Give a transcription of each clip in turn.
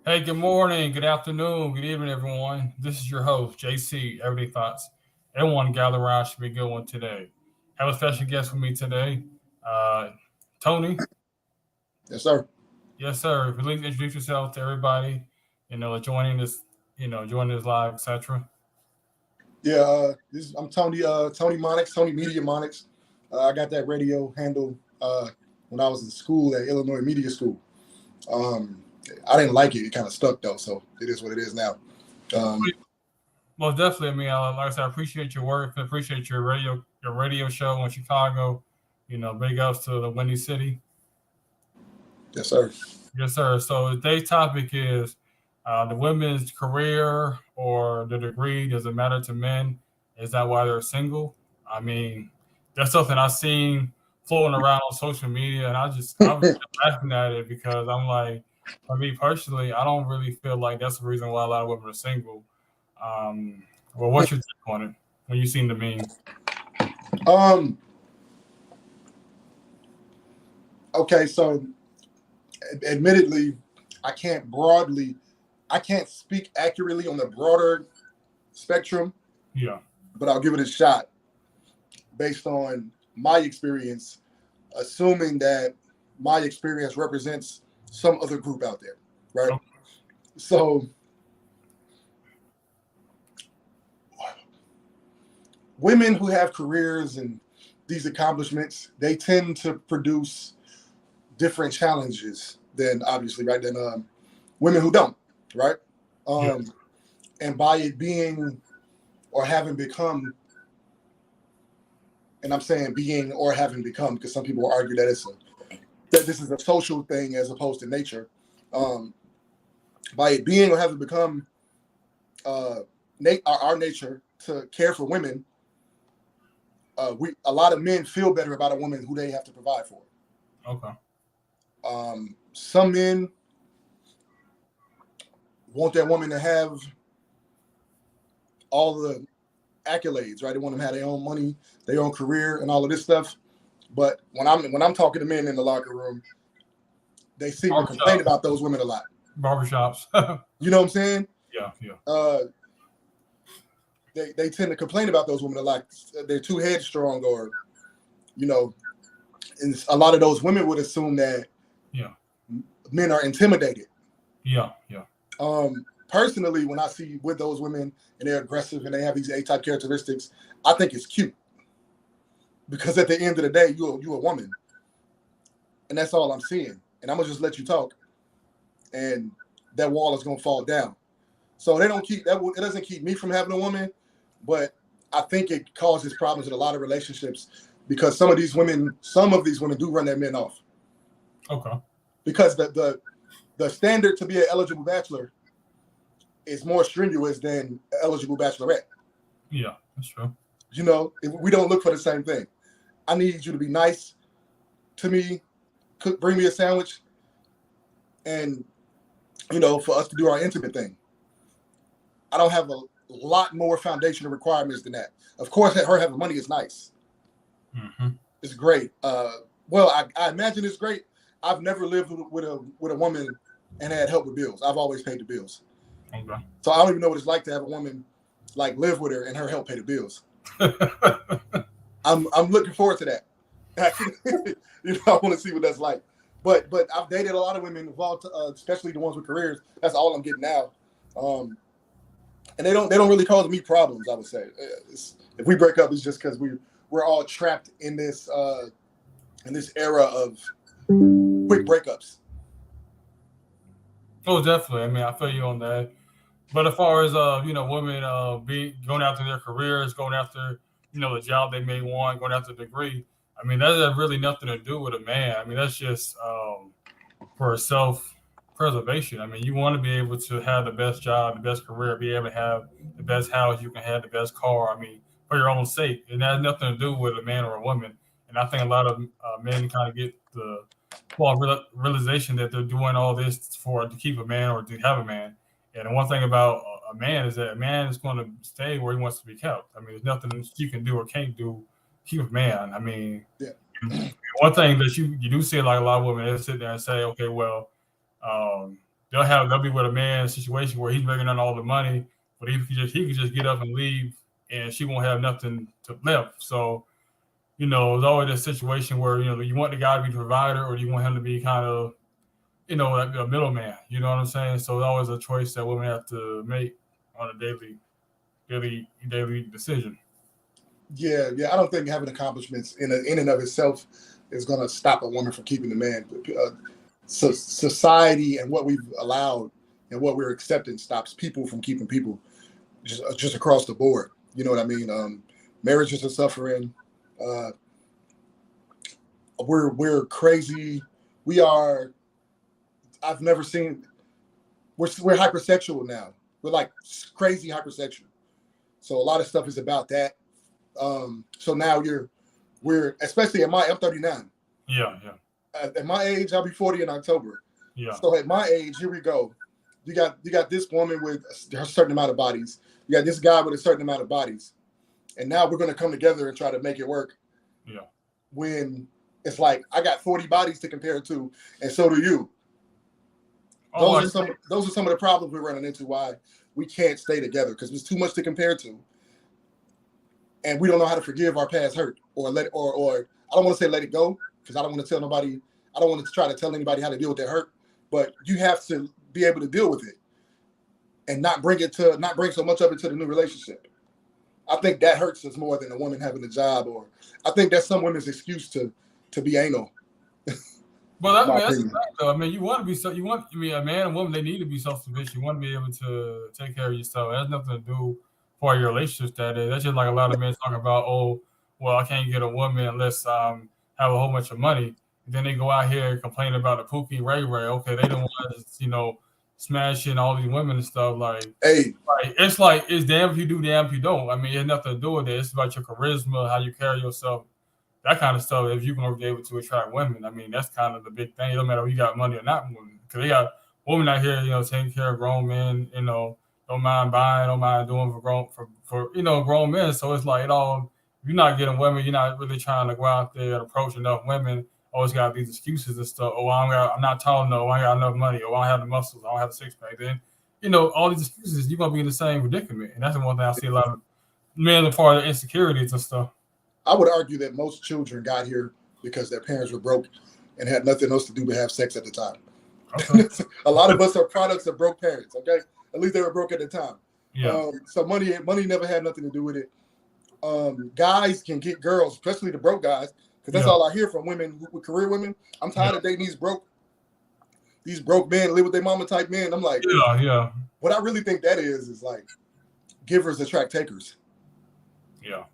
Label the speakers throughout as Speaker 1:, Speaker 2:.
Speaker 1: Hey, good morning, good afternoon, good evening, everyone. This is your host, JC, Everyday Thoughts. Everyone gather around should be a good one today. Have a special guest with me today, uh, Tony.
Speaker 2: Yes, sir.
Speaker 1: Yes, sir. Please introduce yourself to everybody, joining this, joining this live, etc.
Speaker 2: Yeah, I'm Tony. Tony Monix, Tony Media Monix. I got that radio handle when I was in school at Illinois Media School. Um, I didn't like it. It kind of stuck though, so it is what it is now. Um,
Speaker 1: Most definitely. I mean, like I said, I appreciate your work. I appreciate your radio show in Chicago. Big ups to the Windy City.
Speaker 2: yes, sir.
Speaker 1: Yes, sir. So today's topic is the women's career or the degree. Does it matter to men? Is that why they're single? I mean, that's something I've seen floating around on social media, and I was just laughing at it because I'm like, for me personally, I don't really feel like that's the reason why a lot of women are single. Well, what's your take on it when you seen the meme?
Speaker 2: um, okay, so admittedly, I can't broadly, I can't speak accurately on the broader spectrum,
Speaker 1: Yeah.
Speaker 2: but I'll give it a shot based on my experience, assuming that my experience represents some other group out there, right?
Speaker 1: Okay.
Speaker 2: So women who have careers and these accomplishments, they tend to produce different challenges than obviously, right? Than women who don't, right?
Speaker 1: Yeah.
Speaker 2: Um, and by it being or having become, and I'm saying being or having become, because some people argue that that this is a social thing as opposed to nature. Um, by it being or having become uh, our nature to care for women, a lot of men feel better about a woman who they have to provide for.
Speaker 1: Okay.
Speaker 2: Some men want that woman to have all the accolades, right? They want them to have their own money, their own career, and all of this stuff. But when I'm talking to men in the locker room, they seem to complain
Speaker 1: Barbershops.
Speaker 2: about those women a lot.
Speaker 1: Barbershops.
Speaker 2: You know what I'm saying?
Speaker 1: Yeah. Yeah.
Speaker 2: Uh, they tend to complain about those women a lot. They're too headstrong, or you know, and a lot of those women would assume that
Speaker 1: Yeah.
Speaker 2: men are intimidated.
Speaker 1: Yeah. Yeah.
Speaker 2: Personally, when I see with those women and they're aggressive and they have these A-type characteristics, I think it's cute because at the end of the day, you a woman, and that's all I'm seeing. And I'm gonna just let you talk, and that wall is gonna fall down. So they don't keep that. It doesn't keep me from having a woman, but I think it causes problems in a lot of relationships because some of these women do run their men off
Speaker 1: Okay.
Speaker 2: because the standard to be an eligible bachelor is more strenuous than an eligible bachelorette.
Speaker 1: Yeah, that's true.
Speaker 2: We don't look for the same thing. I need you to be nice to me, bring me a sandwich, and for us to do our intimate thing. I don't have a lot more foundational requirements than that. Of course, her having money is nice.
Speaker 1: Mm-hmm.
Speaker 2: It's great. Well, I imagine it's great. I've never lived with a woman and had help with bills. I've always paid the bills.
Speaker 1: Okay.
Speaker 2: So I don't even know what it's like to have a woman like live with her and her help pay the bills. I'm looking forward to that. Actually, I want to see what that's like. But I've dated a lot of women involved, especially the ones with careers. That's all I'm getting now. And they don't really cause me problems. I would say if we break up, it's just because we're all trapped in this era of quick breakups.
Speaker 1: Oh, definitely. I mean, I feel you on that. But as far as women be going after their careers, going after the job they may want, going after a degree. I mean, that has really nothing to do with a man. I mean, that's just for self preservation. I mean, you want to be able to have the best job, the best career, be able to have the best house, you can have the best car. I mean, for your own sake, and that has nothing to do with a man or a woman. And I think a lot of men kind of get the realization that they're doing all this for to keep a man or to have a man. And the one thing about a man is that a man is going to stay where he wants to be kept. I mean, there's nothing you can do or can't do to keep a man. I mean,
Speaker 2: Yeah.
Speaker 1: one thing that you do see like a lot of women they sit there and say, okay, well, um, they'll be with a man situation where he's making on all the money, but he could just get up and leave, and she won't have nothing to left. So it's always a situation where you want the guy to be the provider, or you want him to be kind of like a middleman. You know what I'm saying? So it's always a choice that women have to make on a daily decision.
Speaker 2: Yeah, I don't think having accomplishments in and of itself is going to stop a woman from keeping the man. So society and what we've allowed and what we're accepting stops people from keeping people just across the board. You know what I mean? Marriages are suffering. We're crazy. We are. I've never seen. We're hypersexual now. We're like crazy hypersexual. So a lot of stuff is about that. So now we're especially at I'm 39.
Speaker 1: Yeah.
Speaker 2: At my age, I'll be 40 in October.
Speaker 1: Yeah.
Speaker 2: So at my age, here we go. You got this woman with a certain amount of bodies. You got this guy with a certain amount of bodies. And now we're going to come together and try to make it work.
Speaker 1: Yeah.
Speaker 2: When it's like, I got 40 bodies to compare to, and so do you. Those are some of the problems we're running into, why we can't stay together, because there's too much to compare to. And we don't know how to forgive our past hurt, or I don't want to say let it go, because I don't want to tell nobody, I don't want to try to tell anybody how to deal with their hurt, but you have to be able to deal with it and not bring so much of it to the new relationship. I think that hurts us more than a woman having a job, or I think that's some women's excuse to be anal.
Speaker 1: Well, that's the thing, though. I mean, a man and woman, they need to be self-sufficient. You want to be able to take care of yourself. It has nothing to do for your relationship status. That's just like a lot of men talk about, oh, well, I can't get a woman unless have a whole bunch of money. Then they go out here and complain about the Pookie Ray Ray. Okay, they don't want smashing all these women and stuff. It's damn if you do, damn if you don't. I mean, it has nothing to do with it. It's about your charisma, how you carry yourself, that kind of stuff. If you're going to be able to attract women, I mean, that's kind of the big thing. It don't matter if you got money or not, because they got women out here, taking care of grown men, don't mind buying, don't mind doing for grown men. So it's like you're not getting women, you're not really trying to go out there and approach enough women. Always got these excuses and stuff. Oh, I'm not tall enough. I ain't got enough money. Oh, I don't have the muscles. I don't have a six pack. Then, all these excuses, you're gonna be in the same predicament. And that's the one thing I see a lot of men as far as insecurities and stuff.
Speaker 2: I would argue that most children got here because their parents were broke and had nothing else to do but have sex at the time. Okay. A lot of us are products of broke parents. Okay, at least they were broke at the time.
Speaker 1: Yeah.
Speaker 2: So money never had nothing to do with it. Guys can get girls, especially the broke guys, because that's all I hear from women, with career women. I'm tired of dating these broke men, live with their mama type men. I'm like,
Speaker 1: yeah.
Speaker 2: What I really think that is like givers attract takers.
Speaker 1: Yeah.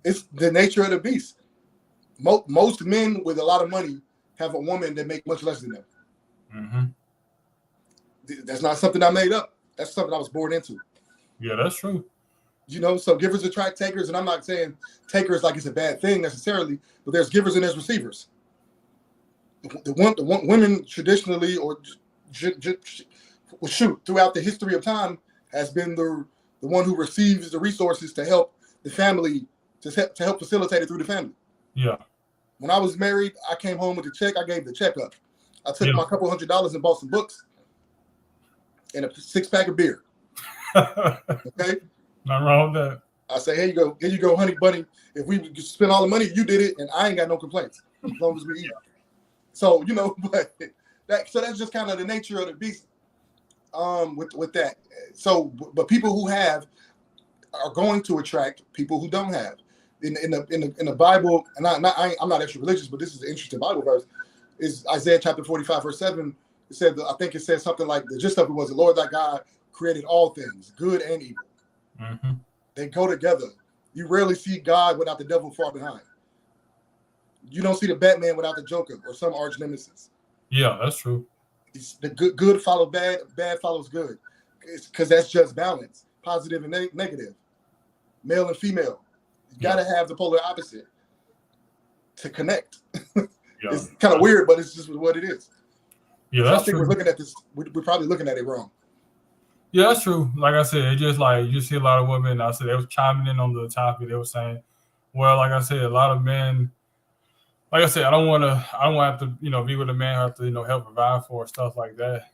Speaker 2: It's the nature of the beast. Most men with a lot of money have a woman that make much less than them.
Speaker 1: Mm-hmm.
Speaker 2: That's not something I made up. That's something I was born into.
Speaker 1: Yeah, that's true.
Speaker 2: So givers attract takers, and I'm not saying takers like it's a bad thing necessarily, but there's givers and there's receivers. The women traditionally, or throughout the history of time, has been the one who receives the resources to help the family, to help facilitate it through the family.
Speaker 1: Yeah.
Speaker 2: When I was married, I came home with a check. I gave the check up. I took my couple $100s and bought some books and a 6-pack of beer. Okay.
Speaker 1: Nothing wrong with that.
Speaker 2: I say, here you go, honey bunny. If we spend all the money, you did it, and I ain't got no complaints as long as we eat. So but that's just kind of the nature of the beast. With that. So, but people who have are going to attract people who don't have. In the Bible, and I'm not actually religious, but this is an interesting Bible verse. Is Isaiah chapter 45 verse 7. It said, I think it says something like, the gist of it was, the Lord thy God created all things, good and evil.
Speaker 1: Mm-hmm.
Speaker 2: They go together. You rarely see God without the devil far behind. You don't see the Batman without the Joker or some arch nemesis.
Speaker 1: Yeah, that's true.
Speaker 2: The good follow bad, bad follows good. It's because that's just balance, positive and negative, male and female. You got to have the polar opposite to connect.
Speaker 1: Yeah.
Speaker 2: It's kind of weird, but it's just what it is.
Speaker 1: Yeah,
Speaker 2: so
Speaker 1: that's
Speaker 2: I think
Speaker 1: true.
Speaker 2: we're looking at this. We're probably looking at it wrong.
Speaker 1: Yeah, that's true. Like I said, it's just like you see a lot of women. I said they was chiming in on the topic. They were saying, well, like I said, a lot of men. Like I said, I don't want to have to, be with a man who have to, help provide for stuff like that.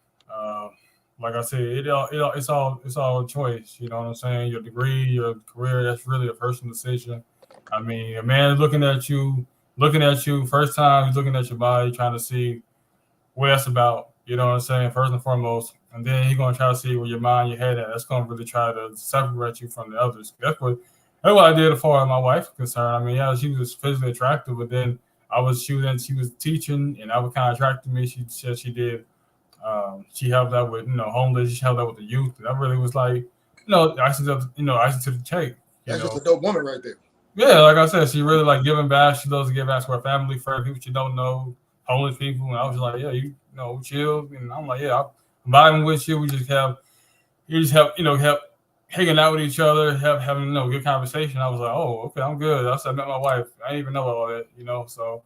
Speaker 1: Like I said, it's all a choice. You know what I'm saying? Your degree, your career, that's really a personal decision. I mean, a man looking at you first time, he's looking at your body, trying to see what that's about. You know what I'm saying? First and foremost, and then he's gonna try to see where your mind, your head at. That's gonna really try to separate you from the others. That's what I did as far as my wife is concerned. I mean, yeah, she was physically attractive, but then she was teaching, and that was kind of attracted me. She said she did. She helped out with homeless. She helped out with the youth. And that really was like icing to the cake. You
Speaker 2: That's just
Speaker 1: know,
Speaker 2: a dope woman right there.
Speaker 1: yeah, like I said, she really like giving back. She loves to give back to her family, for people she don't know, homeless people. And I was like, yeah, chill. And I'm like, yeah, I'm vibing with you. You just have, have hanging out with each other, having, good conversation. I was like, oh, okay, I'm good. I said, I met my wife. I didn't even know all that, So,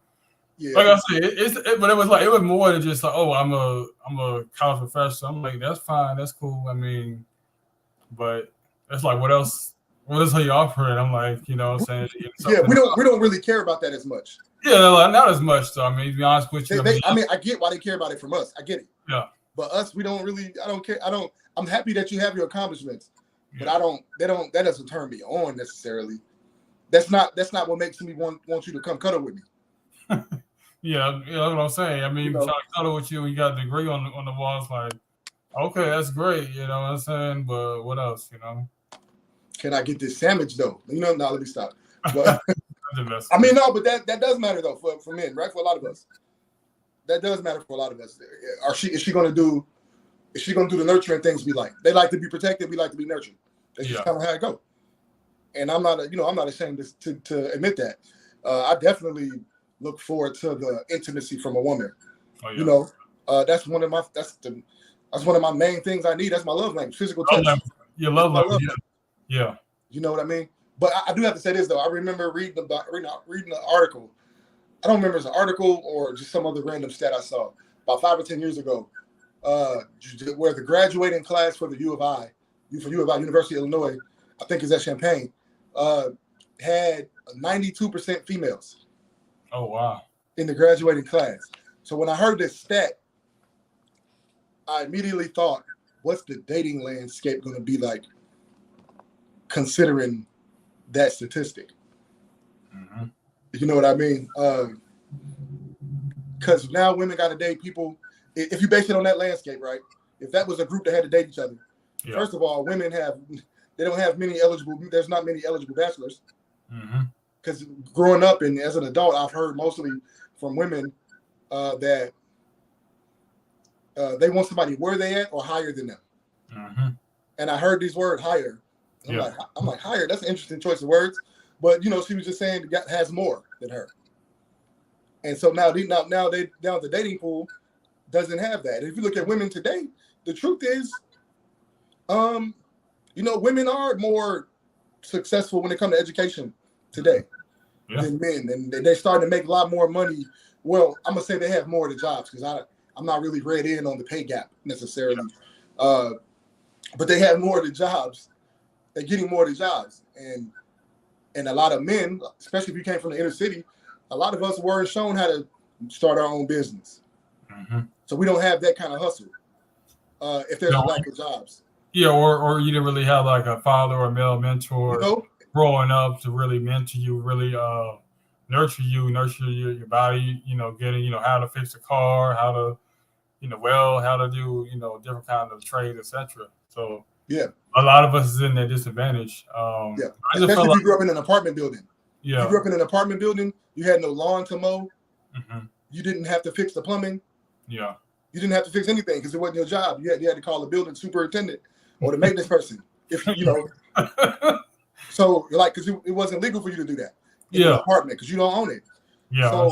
Speaker 1: like
Speaker 2: Yeah,
Speaker 1: I said, but it was more than just like, oh, I'm a college professor. I'm like, that's fine, that's cool. I mean, but it's like, what else? What else are you offering? I'm like, what I'm saying,
Speaker 2: yeah.
Speaker 1: something.
Speaker 2: We don't really care about that as much.
Speaker 1: Yeah, like, not as much. So I mean, to be honest with you,
Speaker 2: I mean, I get why they care about it from us. I get it.
Speaker 1: yeah,
Speaker 2: But us, we don't really. I don't care. I'm happy that you have your accomplishments, but
Speaker 1: yeah.
Speaker 2: That doesn't turn me on necessarily. That's not what makes me want you to come cuddle with me.
Speaker 1: Yeah, that's what I'm saying. I mean,
Speaker 2: You
Speaker 1: trying
Speaker 2: know,
Speaker 1: to cuddle with you, and you got a degree on the wall. It's like, okay, that's great. You know what I'm saying? But what else?
Speaker 2: can I get this sandwich though? No, let me stop. But
Speaker 1: The best.
Speaker 2: I mean, no, but that does matter though for men, right? For a lot of us, that does matter for a lot of us. Is she going to do the nurturing things we like? They like to be protected. We like to be nurtured. That's just kind of how it goes. And I'm not ashamed to admit that. I definitely look forward to the intimacy from a woman.
Speaker 1: Oh, yeah.
Speaker 2: That's one of my main things I need. That's my love language, physical touch.
Speaker 1: You love language. Yeah.
Speaker 2: You know what I mean? But I do have to say this though. I remember reading the article. I don't remember if it's an article or just some other random stat I saw about 5 or 10 years ago, where the graduating class for the U of I, University of Illinois, I think is at Champaign, had 92% females.
Speaker 1: Oh, wow.
Speaker 2: In the graduating class. So when I heard this stat, I immediately thought, what's the dating landscape going to be like considering that statistic?
Speaker 1: Mm-hmm.
Speaker 2: You know what I mean? Because now women got to date people. If you base it on that landscape, right? If that was a group that had to date each other, first of all, women there's not many eligible bachelors. Because growing up and as an adult, I've heard mostly from women that they want somebody where they at or higher than them.
Speaker 1: Mm-hmm.
Speaker 2: And I heard these words higher. I'm like higher. That's an interesting choice of words. But she was just saying has more than her. And so now the dating pool doesn't have that. If you look at women today, the truth is, women are more successful when it comes to education today than men, and they're starting to make a lot more money. Well, I'm gonna say they have more of the jobs because I'm not really read in on the pay gap necessarily, but they have more of the jobs. They're getting more of the jobs, and a lot of men, especially if you came from the inner city, a lot of us weren't shown how to start our own business, so we don't have that kind of hustle. If there's a lack of jobs,
Speaker 1: or you didn't really have like a father or a male mentor. Growing up to really mentor you, really nurture your body, getting, how to fix a car, how to, how to do, different kind of trades, etc. So a lot of us is in that disadvantage.
Speaker 2: Especially if you grew up in an apartment building.
Speaker 1: Yeah.
Speaker 2: If you grew up in an apartment building, you had no lawn to mow. You didn't have to fix the plumbing.
Speaker 1: Yeah.
Speaker 2: You didn't have to fix anything because it wasn't your job. You had to call the building superintendent or the maintenance person. If So, because it wasn't legal for you to do that in an apartment because you don't own it.
Speaker 1: Yeah.
Speaker 2: So,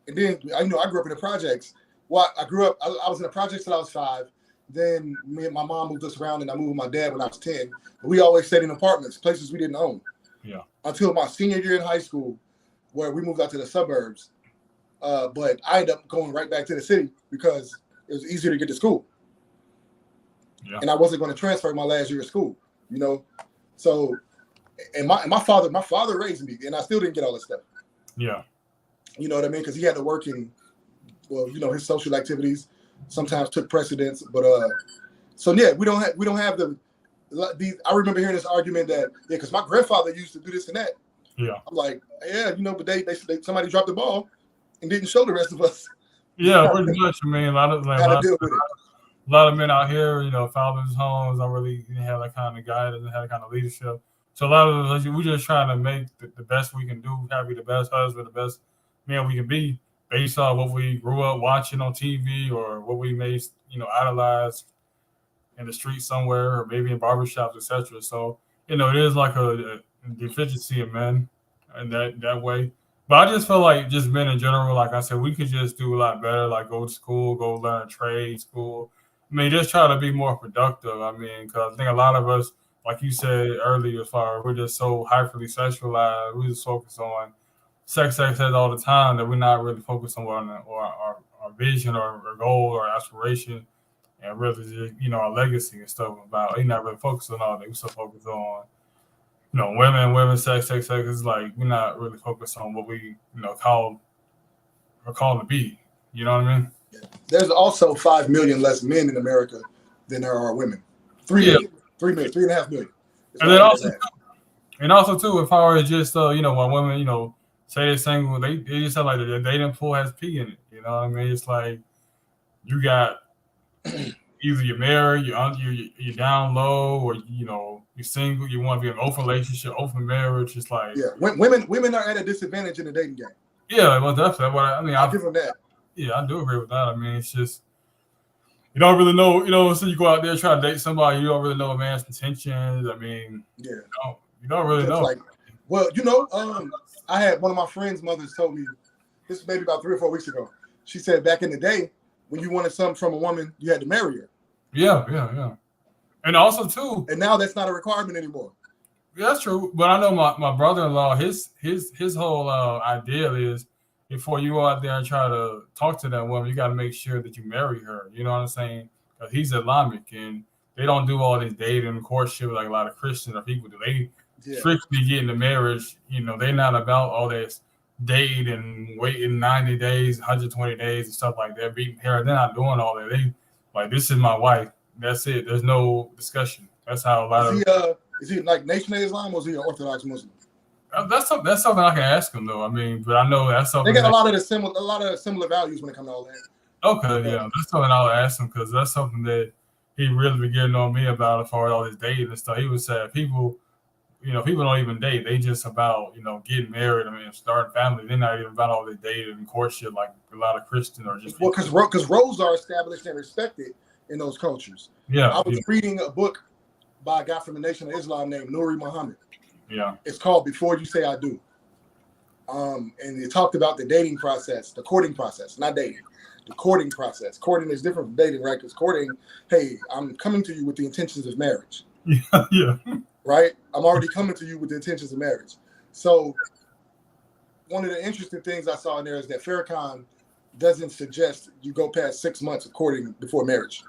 Speaker 2: and then I grew up in the projects. Well, I grew up. I was in the projects till I was 5. Then me and my mom moved us around, and I moved with my dad when I was 10. But we always stayed in apartments, places we didn't own.
Speaker 1: Yeah.
Speaker 2: Until my senior year in high school, where we moved out to the suburbs. But I ended up going right back to the city because it was easier to get to school.
Speaker 1: Yeah.
Speaker 2: And I wasn't going to transfer my last year of school. So. And my father raised me, and I still didn't get all this stuff.
Speaker 1: Yeah.
Speaker 2: You know what I mean? Because he had to work in, his social activities. sometimes took precedence. But so yeah, we don't have these. I remember hearing this argument that because my grandfather used to do this and that.
Speaker 1: Yeah.
Speaker 2: I'm like, yeah, but they somebody dropped the ball and didn't show the rest of us.
Speaker 1: Yeah, pretty much. I mean,
Speaker 2: how to deal with it.
Speaker 1: A lot of men out here, fathers' homes don't really have that kind of guidance and have that kind of leadership. So a lot of us, we just trying to make the best we can do, be the best husband, the best man we can be, based on what we grew up watching on TV or what we may, idolize in the street somewhere or maybe in barbershops, etc. So, it is like a deficiency of men in that way. But I just feel like just men in general, like I said, we could just do a lot better, like go to school, go learn a trade, school. I mean, just try to be more productive. I mean, because I think a lot of us, like you said earlier, as far as we're just so hyperly sexualized, we just focus on sex all the time that we're not really focused on our vision or goal or aspiration and really just, our legacy and stuff about. We're not really focused on all that. We're so focused on women, sex. It's like we're not really focused on what we, called to be. You know what I mean?
Speaker 2: There's also 5 million less men in America than there are women. 3 million, 3.5 million.
Speaker 1: And then also too, as far as just when women, say they're single, they just sound like their dating pool has pee in it. You know what I mean? It's like you got either you're married, you're down low, or you're single. You want to be in an open relationship, open marriage. It's like
Speaker 2: women are at a disadvantage in the dating game.
Speaker 1: Yeah, well, definitely. But
Speaker 2: I'll give them that.
Speaker 1: Yeah, I do agree with that. I mean, it's just you don't really know. So you go out there try to date somebody, you don't really know a man's intentions. I mean, you don't really know.
Speaker 2: Like, well, I had one of my friends' mothers told me this was maybe about 3 or 4 weeks ago. She said back in the day, when you wanted something from a woman, you had to marry her.
Speaker 1: Yeah. And also too.
Speaker 2: And now that's not a requirement anymore.
Speaker 1: Yeah, that's true. But I know my brother-in-law, his whole ideal is before you go out there and try to talk to that woman, you got to make sure that you marry her. You know what I'm saying? Because he's Islamic and they don't do all this dating and courtship like a lot of Christians or people do. They strictly get into marriage. They're not about all this dating and waiting 90 days, 120 days and stuff like that. Beating hair. They're not doing all that. They like, this is my wife. That's it. There's no discussion. That's how a lot of.
Speaker 2: Is he like Nation of Islam or is he an Orthodox Muslim?
Speaker 1: That's something I can ask him though. I mean, but I know that's something
Speaker 2: they got a lot of similar values when it comes to all that.
Speaker 1: Okay, yeah, that's something I'll ask him because that's something that he really been getting on me about as far as all this dating and stuff. He would say people don't even date. They just about getting married. I mean, starting family. They're not even about all this dating and courtship like a lot of Christians are just.
Speaker 2: Well, because roles are established and respected in those cultures.
Speaker 1: Yeah,
Speaker 2: I was reading a book by a guy from the Nation of Islam named Nuri Muhammad.
Speaker 1: Yeah.
Speaker 2: It's called Before You Say I Do. And it talked about the dating process, the courting process, not dating, the courting process. Courting is different from dating, right? Because courting, hey, I'm coming to you with the intentions of marriage.
Speaker 1: Yeah.
Speaker 2: Right? I'm already coming to you with the intentions of marriage. So one of the interesting things I saw in there is that Farrakhan doesn't suggest you go past 6 months of courting before marriage.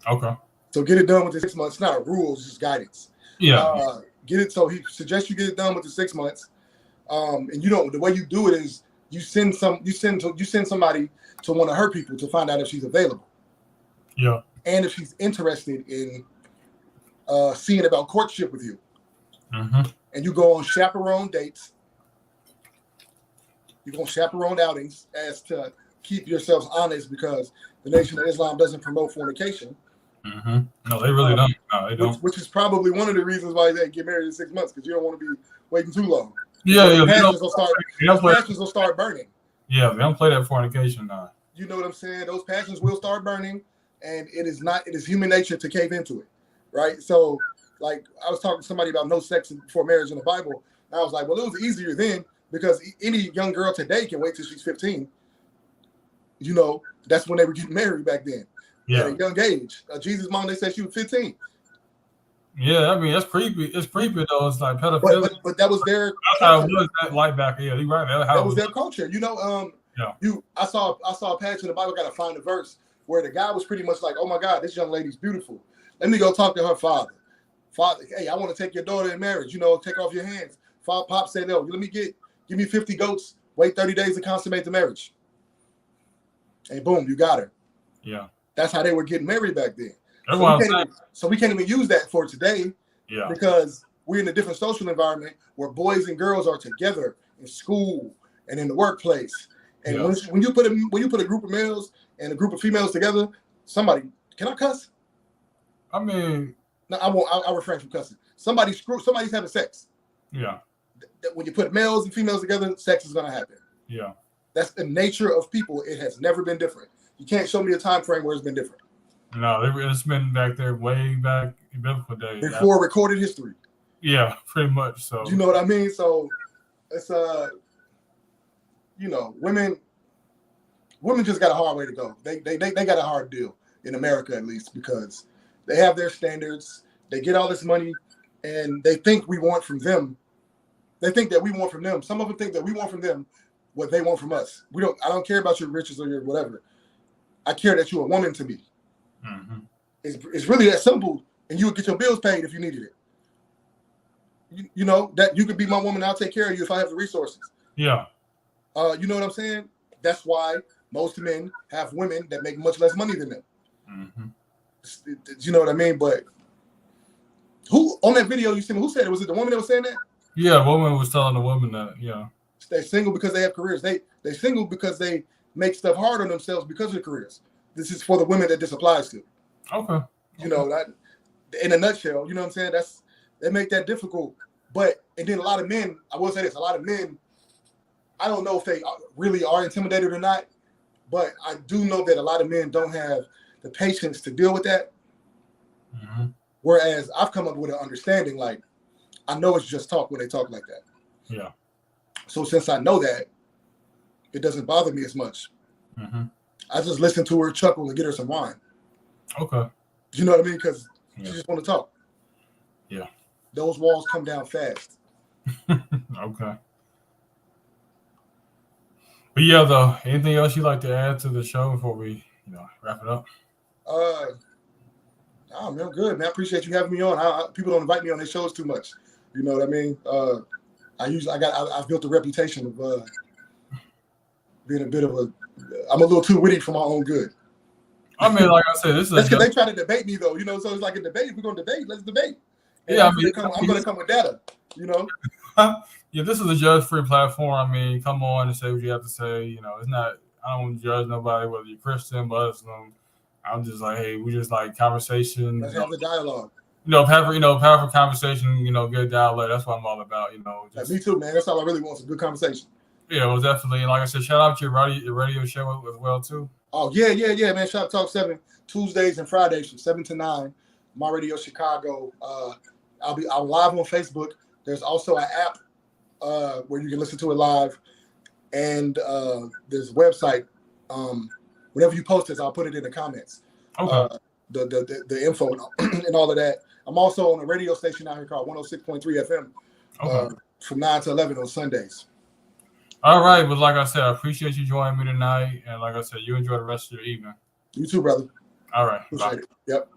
Speaker 1: Okay.
Speaker 2: So get it done with the 6 months. It's not a rule, it's just guidance.
Speaker 1: Yeah.
Speaker 2: Get it. So he suggests you get it done with the 6 months. And the way you do it is you send somebody to one of her people to find out if she's available.
Speaker 1: Yeah.
Speaker 2: And if she's interested in seeing about courtship with you.
Speaker 1: Mm-hmm.
Speaker 2: And you go on chaperone dates. You go on chaperone outings as to keep yourselves honest because the Nation of Islam doesn't promote fornication.
Speaker 1: Mm-hmm. No, they really don't. No, they don't.
Speaker 2: Which is probably one of the reasons why they get married in 6 months because you don't want to be waiting too long.
Speaker 1: Yeah,
Speaker 2: passions will start burning.
Speaker 1: Yeah, they don't play that fornication now.
Speaker 2: You know what I'm saying? Those passions will start burning, and it is human nature to cave into it, right? So, like, I was talking to somebody about no sex before marriage in the Bible, and I was like, well, it was easier then because any young girl today can wait till she's 15. That's when they were getting married back then.
Speaker 1: Yeah.
Speaker 2: At a young age. Jesus' mom, they said she was 15.
Speaker 1: Yeah, I mean that's creepy. It's creepy though. It's like pedophilia.
Speaker 2: But that was their.
Speaker 1: That's how it was that light back. Yeah, you're right.
Speaker 2: That was their culture. I saw a passage in the Bible. Got to find a verse where the guy was pretty much like, "Oh my God, this young lady's beautiful. Let me go talk to her father. Father, hey, I want to take your daughter in marriage. Take off your hands." Pop said, "No, give me 50 goats. Wait 30 days to consummate the marriage." And boom, you got her.
Speaker 1: Yeah.
Speaker 2: That's how they were getting married back then.
Speaker 1: That's what I'm saying.
Speaker 2: So we can't even use that for today.
Speaker 1: Yeah.
Speaker 2: Because we're in a different social environment where boys and girls are together in school and in the workplace. And when you put a group of males and a group of females together, somebody can I cuss?
Speaker 1: I mean,
Speaker 2: no, I won't. I'll refrain from cussing. Somebody's having sex.
Speaker 1: Yeah.
Speaker 2: When you put males and females together, sex is gonna happen.
Speaker 1: Yeah.
Speaker 2: That's the nature of people. It has never been different. You can't show me a time frame where it's been different.
Speaker 1: No, it's been back there way back in biblical days.
Speaker 2: Before recorded history.
Speaker 1: Yeah, pretty much. So
Speaker 2: you know what I mean? So it's women just got a hard way to go. They got a hard deal in America, at least, because they have their standards. They get all this money, and they think we want from them. They think that we want from them. Some of them think that we want from them what they want from us. I don't care about your riches or your whatever. I care that you're a woman to me.
Speaker 1: Mm-hmm.
Speaker 2: It's really that simple, and you would get your bills paid if you needed it. You know that you could be my woman. I'll take care of you if I have the resources.
Speaker 1: Yeah.
Speaker 2: You know what I'm saying? That's why most men have women that make much less money than them.
Speaker 1: Mm-hmm.
Speaker 2: You know what I mean? But who on that video you seen? Who said it? Was it the woman that was saying that?
Speaker 1: Yeah, woman was telling the woman that. Yeah.
Speaker 2: They're single because they have careers. They single because they make stuff hard on themselves because of their careers. This is for the women that this applies to.
Speaker 1: Okay.
Speaker 2: You know, that, in a nutshell, you know what I'm saying? They make that difficult. And then a lot of men, I will say this, a lot of men, I don't know if they really are intimidated or not, but I do know that a lot of men don't have the patience to deal with that.
Speaker 1: Mm-hmm.
Speaker 2: Whereas I've come up with an understanding, like, I know it's just talk when they talk like that.
Speaker 1: Yeah.
Speaker 2: So since I know that, it doesn't bother me as much.
Speaker 1: Mm-hmm.
Speaker 2: I just listen to her chuckle and get her some wine.
Speaker 1: Okay.
Speaker 2: You know what I mean? Because she just want to talk.
Speaker 1: Yeah.
Speaker 2: Those walls come down fast.
Speaker 1: Okay. But yeah, though, anything else you'd like to add to the show before we, wrap it up?
Speaker 2: Oh man, good man. I appreciate you having me on. People don't invite me on their shows too much. You know what I mean? I've built a reputation of being a bit of I'm a little too witty for my own good.
Speaker 1: I mean, like I said, this is
Speaker 2: that's because they try to debate me though. So it's like a debate. If we're gonna debate, let's debate. And
Speaker 1: yeah,
Speaker 2: I'm gonna come with data.
Speaker 1: Yeah, this is a judge-free platform. I mean, come on and say what you have to say. It's not. I don't judge nobody whether you're Christian, Muslim. I'm just like, hey, we just like conversation.
Speaker 2: Let's have a dialogue.
Speaker 1: Powerful conversation. Good dialogue. That's what I'm all about.
Speaker 2: Just, me too, man. That's all I really want. Is a good conversation.
Speaker 1: Yeah, well, definitely. And like I said, shout out to your radio show as well too.
Speaker 2: Oh yeah, man. Shop Talk 7 Tuesdays and Fridays from 7 to 9. My Radio Chicago. I'm live on Facebook. There's also an app where you can listen to it live, and there's a website. Whenever you post this, I'll put it in the comments.
Speaker 1: Okay.
Speaker 2: The info and all of that. I'm also on a radio station out here called 106.3 FM from 9 to 11 on Sundays.
Speaker 1: All right, but like I said, I appreciate you joining me tonight, and like I said, you enjoy the rest of your evening.
Speaker 2: You too, brother.
Speaker 1: All right.
Speaker 2: Appreciate it. Yep.